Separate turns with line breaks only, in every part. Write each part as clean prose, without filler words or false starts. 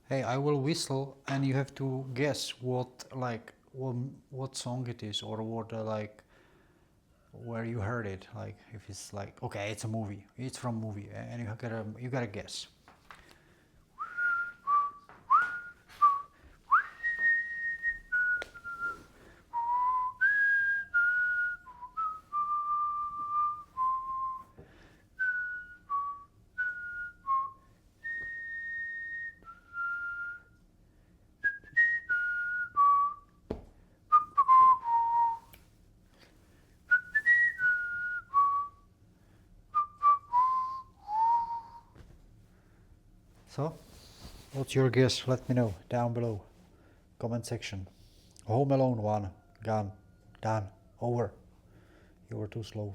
Hey, I will whistle, and you have to guess what song it is, or what where you heard it. Like if it's like, okay, it's a movie, it's from movie, and you gotta guess. So, what's your guess? Let me know down below, comment section. Home Alone 1, gone, done, over. You were too slow.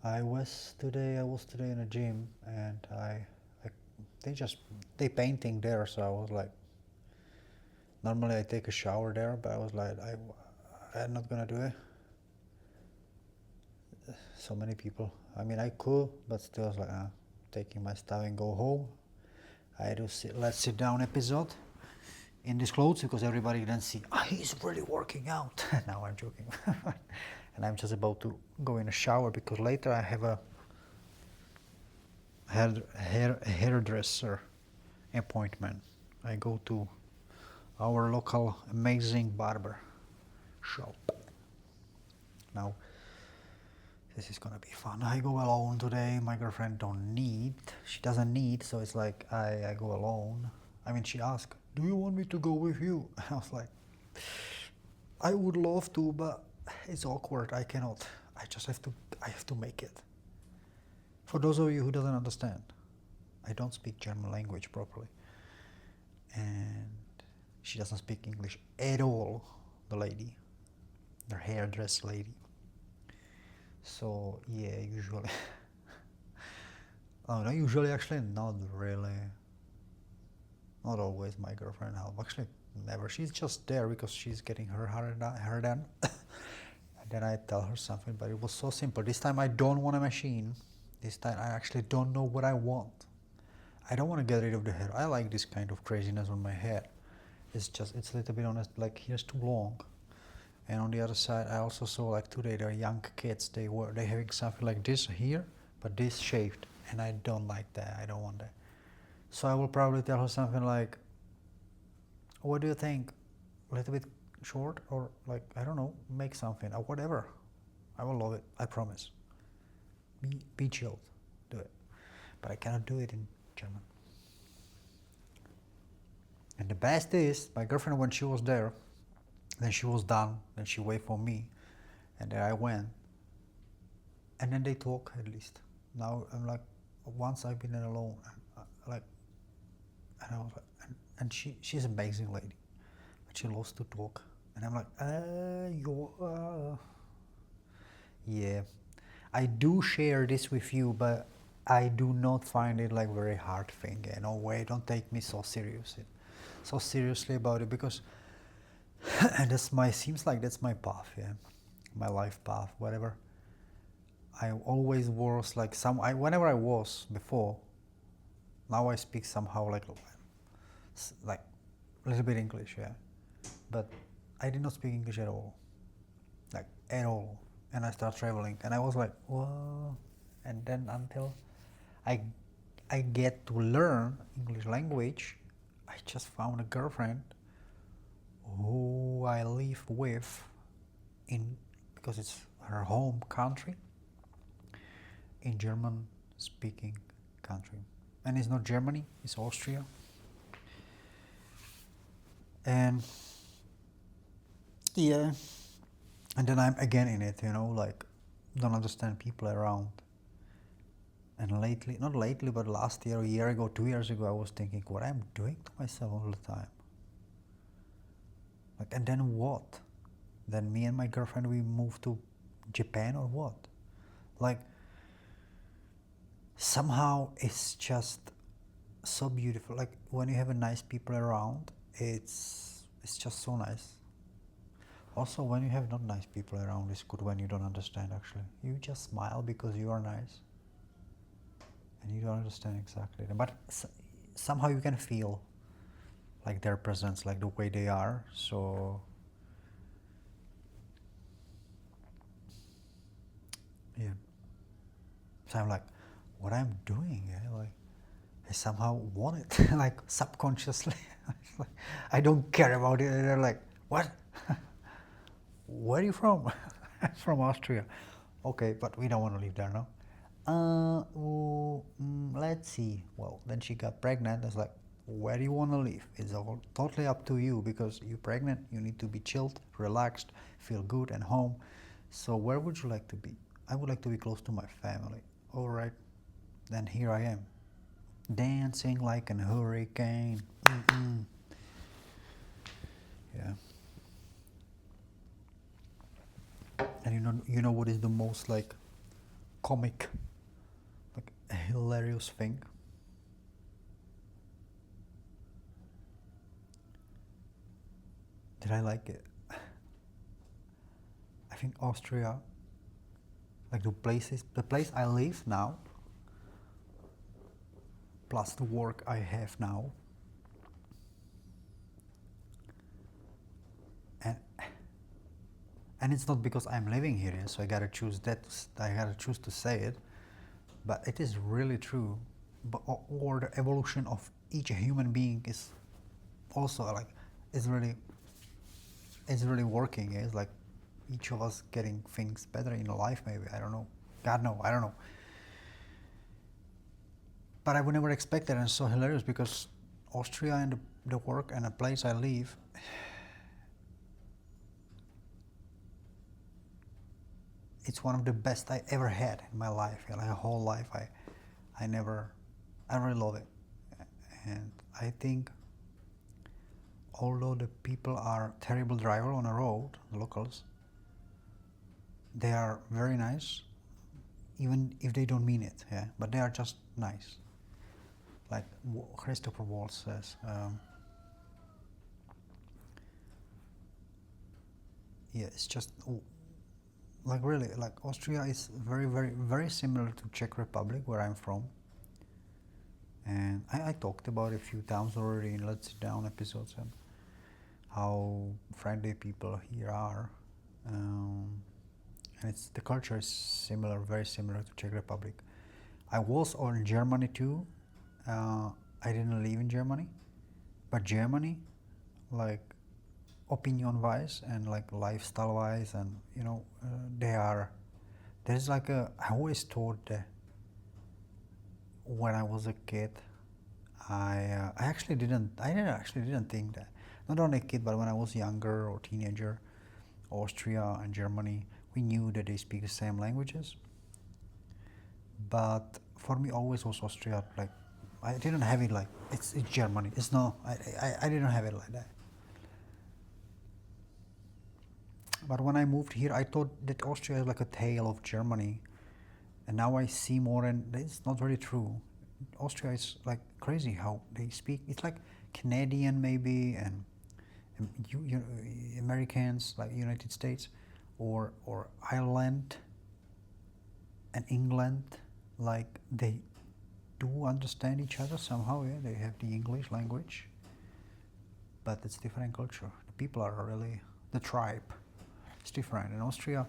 I was today in a gym, and I they painting there, so I was like, normally I take a shower there, but I was like, I'm not gonna do it. So many people. I mean, I could, but still, I was like, taking my stuff and go home. I do let's sit down episode in these clothes because everybody then see, he's really working out. Now I'm joking, and I'm just about to go in a shower because later I have a hairdresser appointment. I go to our local amazing barber shop. Now this is gonna be fun. I go alone today. My girlfriend don't need. She doesn't need, so it's like I go alone. I mean, she asked, "Do you want me to go with you?" I was like, "I would love to, but it's awkward. I cannot. I just have to. I have to make it." For those of you who doesn't understand, I don't speak German language properly, and she doesn't speak English at all. The lady, the hairdress lady. So yeah, usually. Oh no, usually actually not really. Not always my girlfriend help. Actually, never. She's just there because she's getting her hair done. And then I tell her something, but it was so simple. This time I don't want a machine. This time I actually don't know what I want. I don't want to get rid of the hair. I like this kind of craziness on my hair. It's a little bit honest, like here's too long. And on the other side, I also saw like today there are young kids. They having something like this here, but this shaved, and I don't like that. I don't want that. So I will probably tell her something like, "What do you think? A little bit short, or like I don't know, make something or whatever." I will love it. I promise. Be chilled. Do it. But I cannot do it in German. And the best is, my girlfriend, when she was there, then she was done, then she waited for me, and then I went, and then they talk at least. Now I'm like, once I've been alone, like, and I was like, and she's an amazing lady, but she loves to talk, and I'm like, yeah, I do share this with you, but I do not find it like very hard thing. No way, don't take me so seriously about it because and seems like that's my path, yeah, my life path, whatever. I always was like whenever I was before. Now I speak somehow like a little bit English, yeah, but I did not speak English at all, like at all. And I start traveling, and I was like, whoa. And then until I I get to learn English language, I just found a girlfriend who I live with in because it's her home country in German speaking country. And it's not Germany, it's Austria. And yeah, and then I'm again in it, like don't understand people around. And lately, not lately, but last year, a year ago, 2 years ago, I was thinking what I'm doing to myself all the time. Like, and then what? Then me and my girlfriend, we moved to Japan or what? Like, somehow it's just so beautiful. Like when you have a nice people around, it's just so nice. Also, when you have not nice people around, it's good when you don't understand. Actually, you just smile because you are nice, and you don't understand exactly. But somehow you can feel like their presence, like the way they are. So yeah, so I'm like, what I'm doing, yeah, like I somehow want it, like subconsciously. Like, I don't care about it. And they're like, what? Where are you from? From Austria. Okay, but we don't want to live there now. Let's see. Well, then she got pregnant. I was like, where do you want to live? It's all totally up to you because you're pregnant. You need to be chilled, relaxed, feel good, and home. So where would you like to be? I would like to be close to my family. All right, then here I am, dancing like an hurricane. Yeah. And you know what is the most like comic, like hilarious thing? Did I like it? I think Austria, like the place I live now, plus the work I have now, and and it's not because I'm living here, so I gotta choose that. I gotta choose to say it, but it is really true. But or the evolution of each human being is also like it's really working. It's like each of us getting things better in life. Maybe I don't know. God no, I don't know. But I would never expect that, and it's so hilarious because Austria and the work and the place I live, it's one of the best I ever had in my life. Like my whole life, I really love it, and I think although the people are terrible driver on the road, the locals, they are very nice, even if they don't mean it. Yeah, but they are just nice. Like Christopher Waltz says, yeah, it's just like really like Austria is very similar to Czech Republic where I'm from, and I talked about it a few times already in Let's Sit Down episodes and how friendly people here are, and it's the culture is similar, very similar to Czech Republic. I was on Germany too. I didn't live in Germany, but Germany, like opinion wise and like lifestyle wise, and they are. There's like a. I always thought that when I was a kid, I actually didn't. Actually didn't think that. Not only a kid, but when I was younger or teenager, Austria and Germany, we knew that they speak the same languages. But for me, always was Austria. Like I didn't have it like it's Germany. It's no. I didn't have it like that. But when I moved here, I thought that Austria is like a tail of Germany, and now I see more, and it's not really true. Austria is like crazy how they speak. It's like Canadian maybe, and Americans like United States, or Ireland and England, like they do understand each other somehow. Yeah, they have the English language, but it's different culture. The people are really the tribe. It's different. In Austria,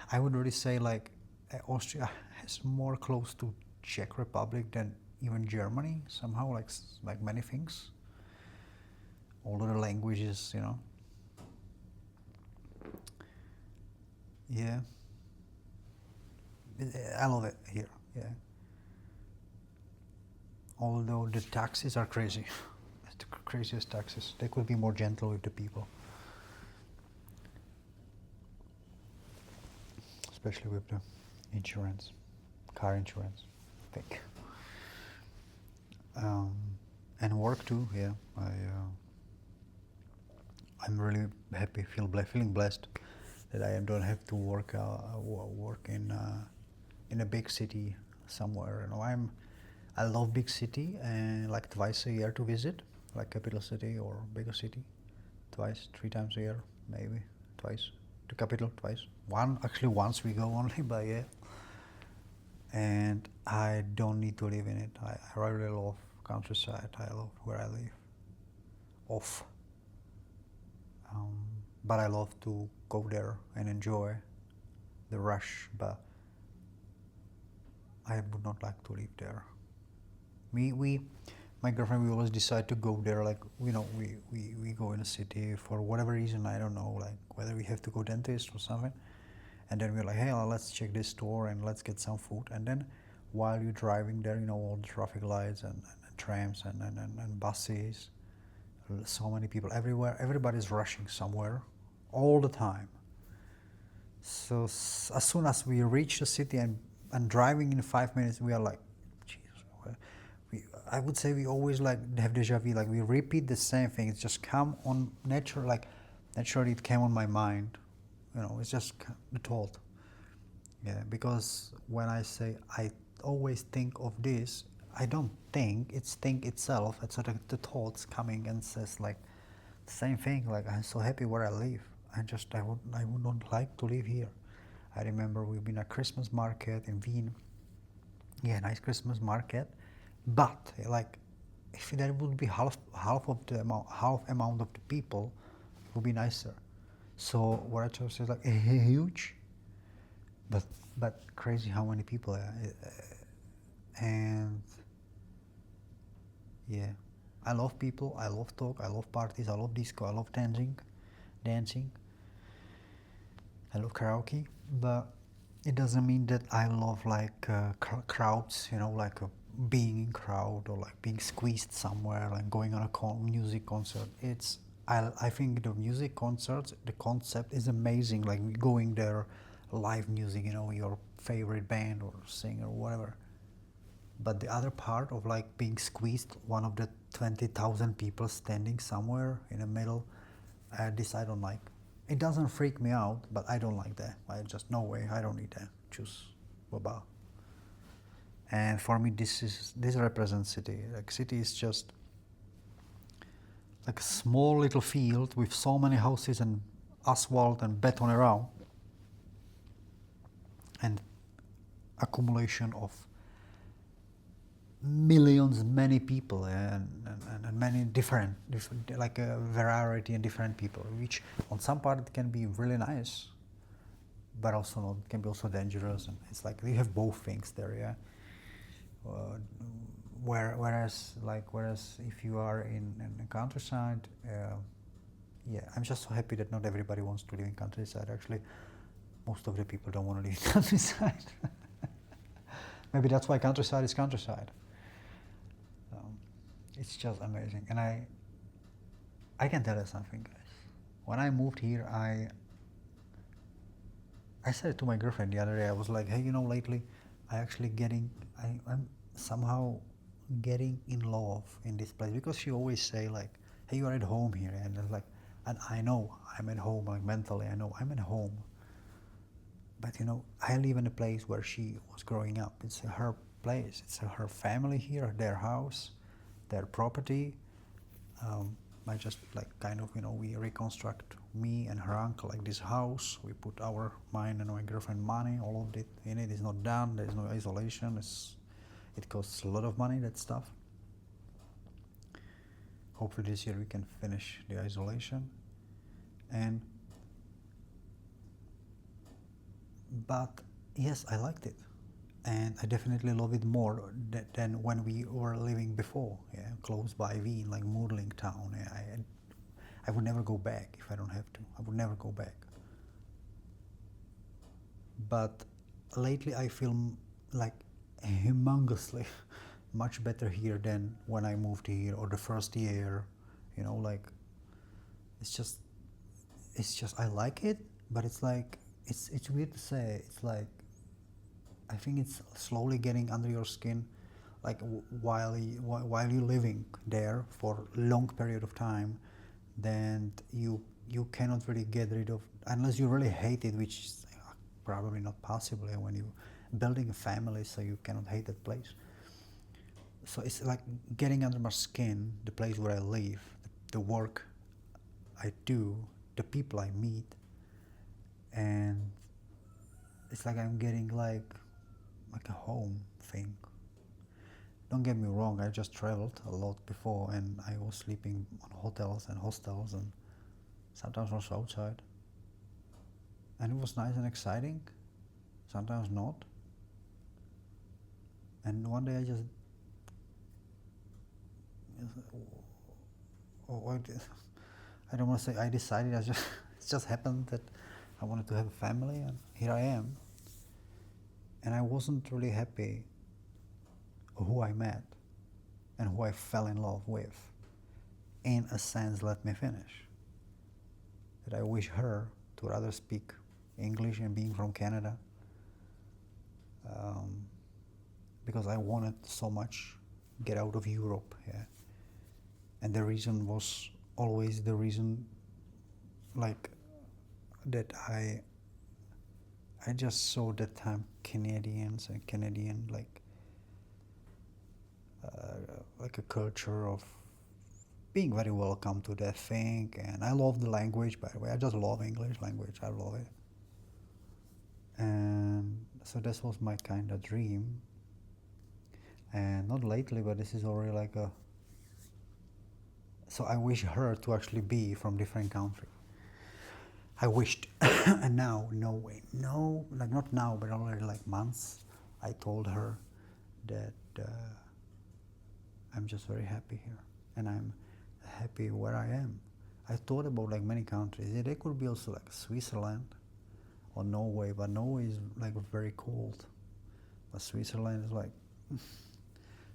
I would really say like Austria is more close to Czech Republic than even Germany somehow, like many things. All of the languages, Yeah, I love it here. Yeah, although the taxes are crazy, the craziest taxes. They could be more gentle with the people, especially with the insurance, car insurance, I think. And work too. Yeah, I'm really happy, feeling blessed that I don't have to work in a big city somewhere. I love big city and like twice a year to visit, like capital city or bigger city, twice, 3 times a year, maybe twice. To capital twice. Once we go only, but yeah. and I don't need to live in it. I really love countryside. I love where I live. Off. Um, but I love to go there and enjoy the rush. But I would not like to live there. We my girlfriend, we always decide to go there, like, we go in a city for whatever reason, I don't know, like whether we have to go dentist or something, and then we're like, hey, let's check this store and let's get some food, and then while you're driving there, all the traffic lights and trams and buses, so many people everywhere, everybody's rushing somewhere all the time. So as soon as we reach the city and driving in 5 minutes, we are like, Jesus, I would say we always like have deja vu, like we repeat the same thing. It's just come on natural, like naturally it came on my mind. It's just the thought. Yeah, because when I say I always think of this, I don't think, it's think itself. It's sort of the thoughts coming and says like the same thing. Like, I'm so happy where I live. I would not like to live here. I remember we've been at Christmas market in Wien. Yeah, nice Christmas market, but like if there would be half amount of the people, it would be nicer. So what I chose is like huge, but crazy how many people are. And yeah, I love people, I love talk, I love parties, I love disco, I love dancing, I love karaoke, but it doesn't mean that I love like crowds, like being in crowd or like being squeezed somewhere, like going on a music concert. I think the music concerts, the concept is amazing, like going there, live music, your favorite band or singer or whatever. But the other part of like being squeezed, one of the 20,000 people standing somewhere in the middle, this I don't like. It doesn't freak me out, but I don't like that. I just, no way, I don't need that. Choose Baba. And for me, this represents city. Like city is just like a small little field with so many houses and asphalt and beton around, and accumulation of millions, many people, and many different, like a variety and different people, which on some part it can be really nice, but also not, it can be also dangerous, and it's like you have both things there, yeah. Whereas if you are in the countryside, yeah, I'm just so happy that not everybody wants to live in countryside. Actually, most of the people don't want to live in countryside. Maybe that's why countryside is countryside. It's just amazing, and I can tell you something, guys. When I moved here, I said it to my girlfriend the other day. I was like, hey, lately, I'm somehow getting in love in this place, because she always say like, hey, you are at home here, and it's like, and I know I'm at home, like mentally, I know I'm at home. But I live in a place where she was growing up. It's her place. It's her family here, their house, their property. I just like kind of, we reconstruct, me and her uncle, like this house. We put our, mine and my girlfriend money, all of it in it. It's not done. There's no isolation. It costs a lot of money, that stuff. Hopefully this year we can finish the isolation. But yes, I liked it, and I definitely love it more than when we were living before. Yeah, close by Wien, like Moodling town. Yeah, I would never go back if I don't have to. I would never go back. But lately I feel like humongously much better here than when I moved here, or the first year. Like it's just I like it, but it's like it's weird to say. It's like I think it's slowly getting under your skin, like while you're living there for a long period of time, then you cannot really get rid of, unless you really hate it, which is probably not possible when you building a family, so you cannot hate that place. So it's like getting under my skin, the place where I live, the work I do, the people I meet, and it's like I'm getting like like a home thing. Don't get me wrong, I just traveled a lot before and I was sleeping on hotels and hostels and sometimes also outside. And it was nice and exciting, sometimes not. And one day I just, oh, I don't want to say I decided, it just happened that I wanted to have a family and here I am. And I wasn't really happy who I met and who I fell in love with. In a sense, let me finish. That I wish her to rather speak English and being from Canada, because I wanted so much get out of Europe, yeah. And the reason was always the reason, like that I just saw that time Canadians and Canadian like a culture of being very welcome to that thing, and I love the language, by the way. I just love English language. I love it. And so this was my kind of dream. And not lately, but this is already like a. So I wish her to actually be from different country. I wished, and now, no way, no, like not now, but already like months. I told her that I'm just very happy here, and I'm happy where I am. I thought about like many countries. Yeah, they could be also like Switzerland or Norway, but Norway is like very cold. But Switzerland is like.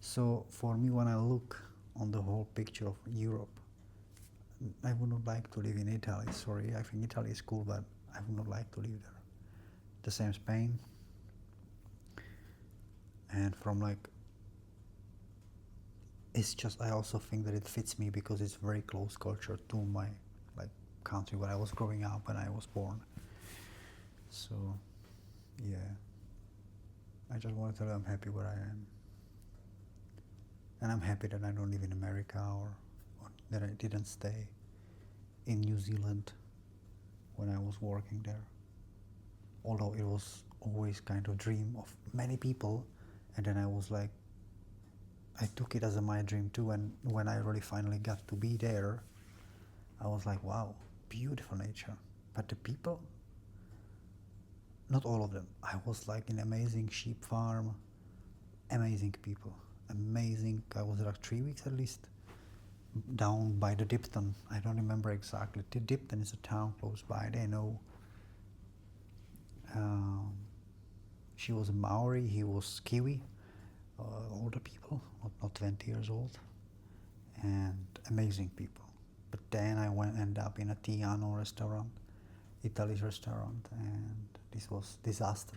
So for me, when I look on the whole picture of Europe, I would not like to live in Italy. Sorry, I think Italy is cool, but I would not like to live there. The same Spain. And from like, it's just, I also think that it fits me because it's very close culture to my like country where I was growing up when I was born. So, yeah. I just want to tell you I'm happy where I am. And I'm happy that I don't live in America or that I didn't stay in New Zealand when I was working there. Although it was always kind of dream of many people, and then I was like, I took it as my dream too, and when I really finally got to be there, I was like, wow, beautiful nature. But the people, not all of them. I was like in amazing sheep farm, amazing people, amazing. I was like 3 weeks at least, down by the Dipton. I don't remember exactly. The Dipton is a town close by. They know. She was a Maori, he was Kiwi, older people, not 20 years old, and amazing people. But then I ended up in a Tiano restaurant, Italy's restaurant, and this was disaster.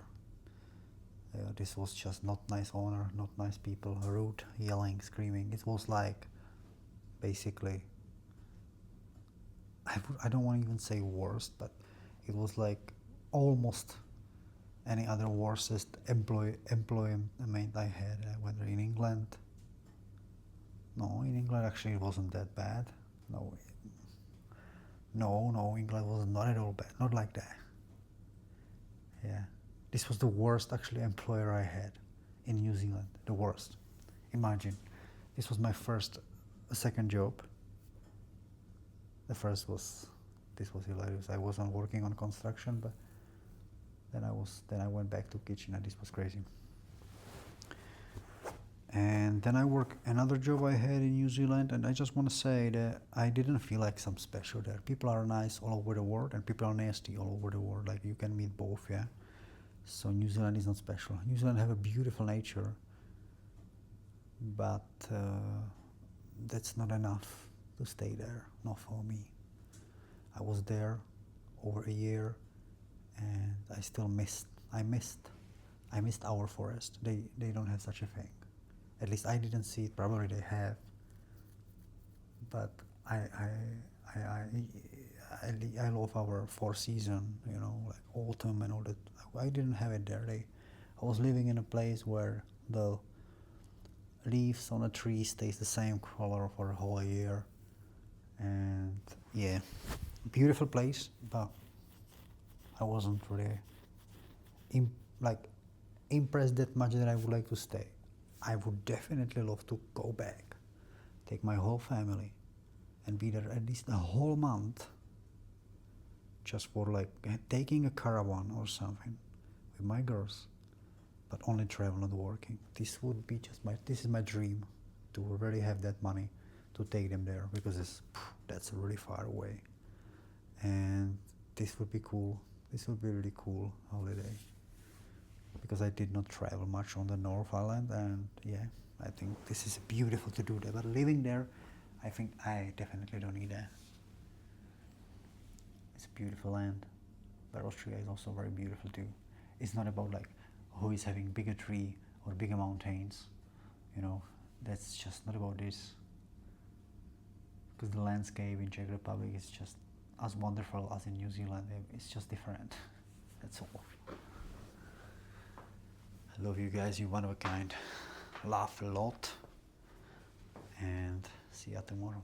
This was just not nice owner, not nice people, rude, yelling, screaming. It was like, basically, I don't want to even say worst, but it was like almost any other worst employment I had, whether in England. No, in England actually it wasn't that bad. No, England was not at all bad, not like that. Yeah, this was the worst actually employer I had in New Zealand, the worst. Imagine, this was my second job. The first was, this was hilarious. I wasn't working on construction, but then I went back to kitchen, and this was crazy. And then I work another job I had in New Zealand, and I just want to say that I didn't feel like some special there. People are nice all over the world, and people are nasty all over the world. Like you can meet both, yeah. So New Zealand is not special. New Zealand have a beautiful nature, but that's not enough to stay there. Not for me. I was there over a year, and I still missed our forest. They don't have such a thing. At least I didn't see it. Probably they have. But I love our four season, like autumn and all that. I didn't have it there. I was living in a place where the leaves on a tree stays the same color for a whole year, and yeah, beautiful place. But I wasn't really impressed that much that I would like to stay. I would definitely love to go back, take my whole family, and be there at least a whole month, just for like taking a caravan or something with my girls, but only travel, not working. This would be just this is my dream, to really have that money to take them there, because that's really far away, and this would be cool. This would be really cool holiday, because I did not travel much on the North Island, and yeah, I think this is beautiful to do that. But living there, I think I definitely don't need that. It's a beautiful land, but Austria is also very beautiful too. It's not about like who is having bigger tree or bigger mountains, you know. That's just not about this, because the landscape in Czech Republic is just as wonderful as in New Zealand. It's just different. That's all. I love you guys. You're one of a kind. Laugh a lot, and see you tomorrow.